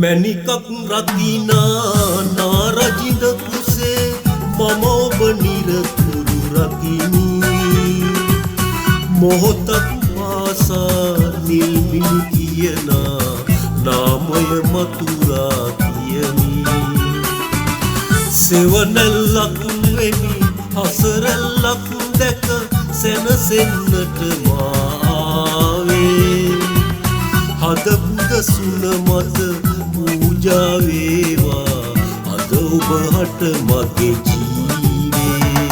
මැණිකක් රකිනා නාරජිඳ කුසේ මම ඔබ නිරතුරු රකිමි. මොහොතක් පාසා නිල්මිණි කියනා නාමය මතුරා කියමි. සෙවණැල්ලක් වෙමි හසරැල්ලක් දැක සැනසෙන්නට මා ආවේ. හදපුද සුන මත පූජා වේවා අද ඔබ හට මගේ ජීවේ.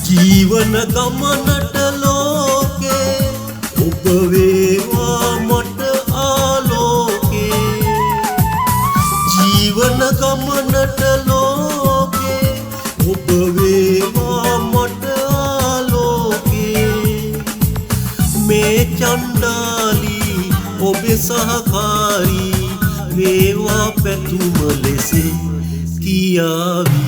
ජීවන ගමනට ලෝකේ ඔබ වේවා මට ආලෝකේ. ජීවන ගමනට ලෝකේ ඔබ වේවා මට ආලෝකේ. මේ චණ්ඩාලි ඔබේ සහකාරී වේවා පැතුම ලෙසේ කියාවි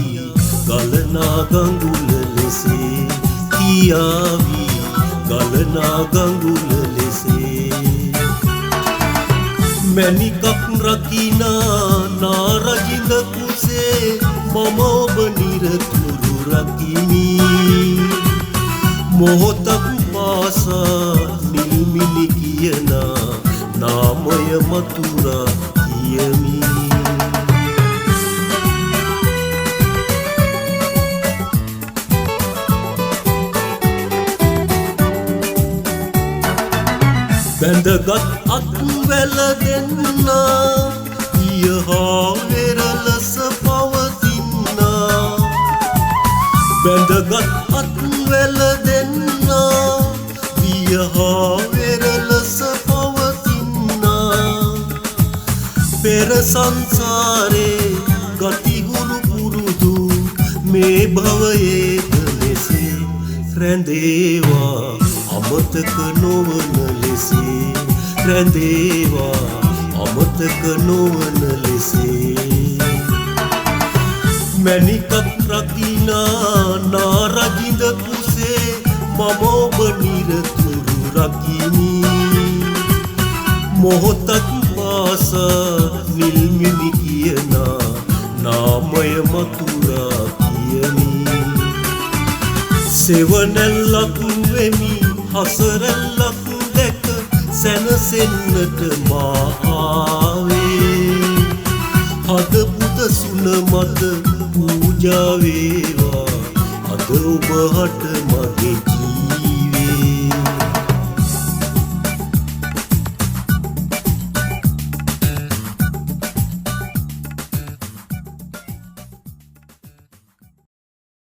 ගලනා ගඟුල ලෙසේ කියාවි ගලනා ගඟුල ලෙසේ. මැණිකක් රකිනා නාරජිඳ කුසේ මම ඔබ නිරතුරු රකිමි. මොහොතක් පාසා නිල්මිණි කියනා නාමය මතුරා කියමි. බැඳගත් අත්වැල දෙන්නා ඊහා වෙරළස පවතින්නා. බැඳගත් අත්වැල දෙන්නා ඊහා වෙරළස පවතින්නා. පෙර සංසාරේ ගතිගුරු පුරුදු මේ භවයේ ලෙසේ රැඳේවා අමතක නොවන ලෙසේ. රැඳේවා අමතක නොවන ලෙසේ. මැණිකක් රකිනා නාරජිඳ කුසේ මම ඔබ නිරතුරු රකිමි. මොහොතක් පාසා නිල්මිණි කියනා නාමය මතුරා කියමි. සෙවණැල්ලක් වෙමි හසරැල්ලක් දැක සැනසෙන්නට මා ආවේ. හදපුද සුන මත පූජා වේවා අද ඔබ හට මගේ